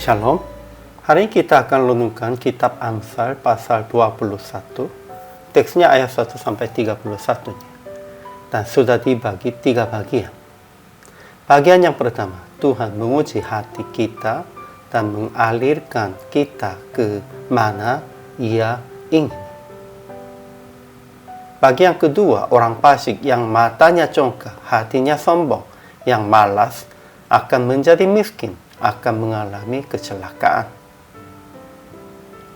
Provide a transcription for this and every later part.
Shalom. Hari ini kita akan renungkan kitab Amsal pasal 21. Teksnya ayat 1 sampai 31. Dan sudah dibagi 3 bagian. Bagian yang pertama, Tuhan menguji hati kita dan mengalirkan kita ke mana Ia ingin. Bagian kedua, orang fasik yang matanya congkak, hatinya sombong, yang malas akan menjadi miskin, akan mengalami kecelakaan.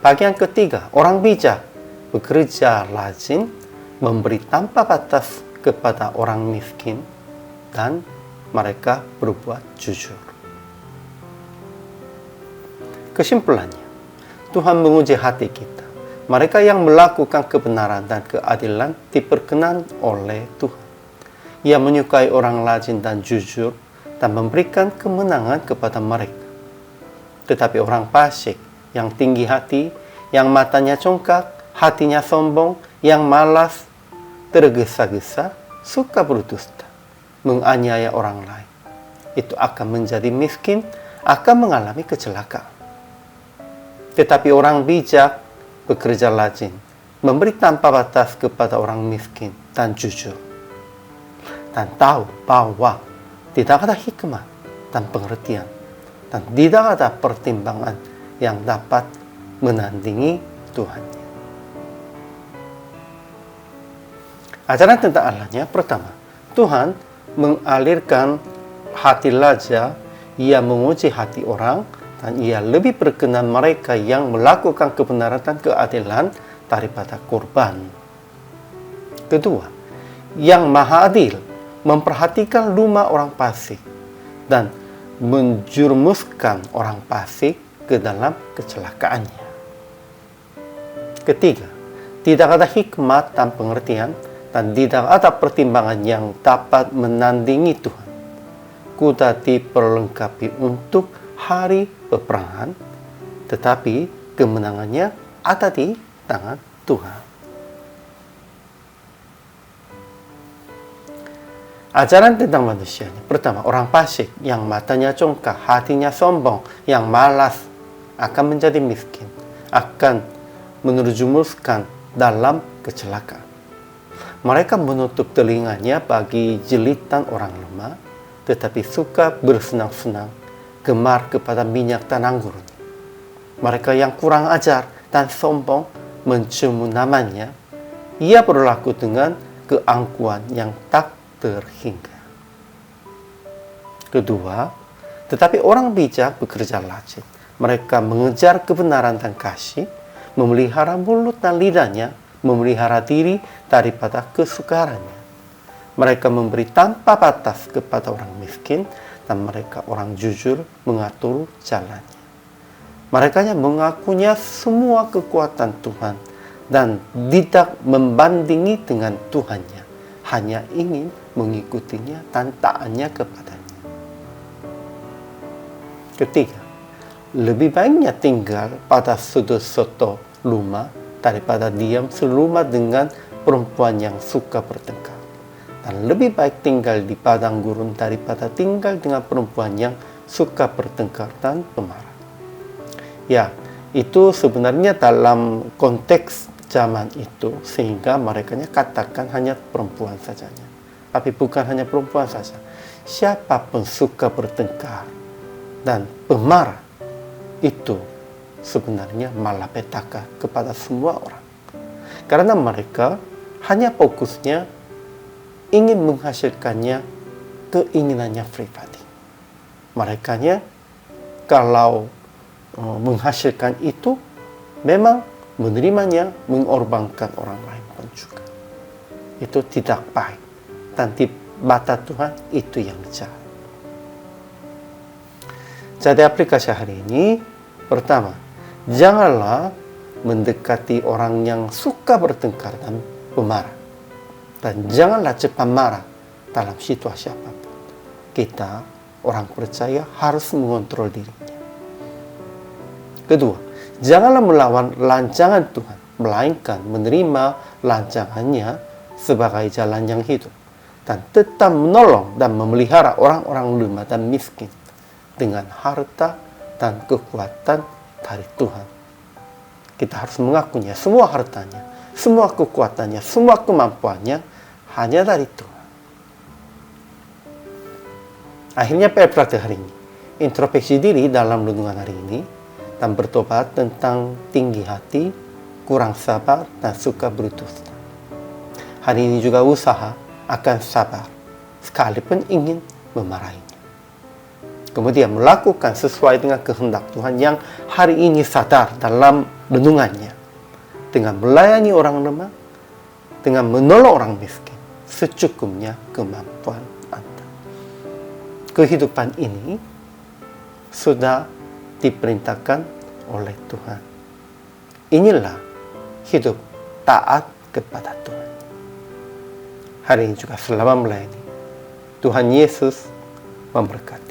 Bagian ketiga, orang bijak bekerja rajin, memberi tanpa batas kepada orang miskin, dan mereka berbuat jujur. Kesimpulannya, Tuhan menguji hati kita. Mereka yang melakukan kebenaran dan keadilan diperkenan oleh Tuhan. Ia menyukai orang rajin dan jujur dan memberikan kemenangan kepada mereka. Tetapi orang fasik yang tinggi hati, yang matanya congkak, hatinya sombong, yang malas, tergesa-gesa, suka berdusta, menganiaya orang lain, itu akan menjadi miskin, akan mengalami kecelakaan. Tetapi orang bijak bekerja rajin, memberi tanpa batas kepada orang miskin dan jujur, dan tahu bahwa tidak ada hikmah dan pengertian, dan tidak ada pertimbangan yang dapat menandingi Tuhannya. Ajaran tentang Allahnya, pertama, Tuhan mengalirkan hati raja, Ia menguji hati orang, dan Ia lebih berkenan mereka yang melakukan kebenaran dan keadilan daripada korban. Kedua, Yang Maha Adil memperhatikan rumah orang fasik dan menjerumuskan orang fasik ke dalam kecelakaannya. Ketiga, tidak ada hikmat dan pengertian dan tidak ada pertimbangan yang dapat menandingi Tuhan. Kuda diperlengkapi untuk hari peperangan, tetapi kemenangannya ada di tangan Tuhan. Ajaran tentang manusia. Pertama, orang fasik yang matanya congkak, hatinya sombong, yang malas akan menjadi miskin, akan menerjumuskan dalam kecelakaan. Mereka menutup telinganya bagi jelitan orang lemah, tetapi suka bersenang-senang, gemar kepada minyak dan anggur. Mereka yang kurang ajar dan sombong mencemu namanya, ia berlaku dengan keangkuhan yang tak terhingga. Kedua, tetapi orang bijak bekerja rajin. Mereka mengejar kebenaran dan kasih, memelihara mulut dan lidahnya, memelihara diri daripada kesukarannya. Mereka memberi tanpa batas kepada orang miskin, dan mereka orang jujur mengatur jalannya. Mereka yang mengakunya semua kekuatan Tuhan dan tidak membandingi dengan Tuhannya, hanya ingin mengikutinya dan taatnya kepadanya. Ketiga, lebih baiknya tinggal pada sudut-sudut rumah daripada diam serumah dengan perempuan yang suka bertengkar. Dan lebih baik tinggal di padang gurun daripada tinggal dengan perempuan yang suka bertengkar dan pemarah. Ya, itu sebenarnya dalam konteks zaman itu, sehingga mereka katakan hanya perempuan saja. Tapi bukan hanya perempuan saja. Siapapun suka bertengkar dan pemarah, itu sebenarnya malapetaka kepada semua orang. Karena mereka hanya fokusnya ingin menghasilkannya keinginannya pribadi. Merekanya kalau menghasilkan itu memang menerimanya, mengorbankan orang lain pun juga. Itu tidak baik. Dan di mata Tuhan itu yang jahat. Jadi aplikasi hari ini, pertama, janganlah mendekati orang yang suka bertengkar dan pemarah. Dan janganlah cepat marah dalam situasi apapun. Kita, orang percaya, harus mengontrol dirinya. Kedua, janganlah melawan rancangan Tuhan, melainkan menerima rancangannya sebagai jalan yang hidup, dan tetap menolong dan memelihara orang-orang lemah dan miskin dengan harta dan kekuatan dari Tuhan. Kita harus mengakunya, semua hartanya, semua kekuatannya, semua kemampuannya hanya dari Tuhan. Akhirnya praktek hari ini, introspeksi diri dalam renungan hari ini, dan bertobat tentang tinggi hati, kurang sabar, dan suka berdusta. Hari ini juga usaha akan sabar, sekalipun ingin memarahinya. Kemudian melakukan sesuai dengan kehendak Tuhan yang hari ini sadar dalam renungannya. Dengan melayani orang lemah, dengan menolong orang miskin, secukupnya kemampuan Anda. Kehidupan ini sudah diperintahkan oleh Tuhan. Inilah hidup taat kepada Tuhan. Hari ini juga selamat melayani. Tuhan Yesus memberkati.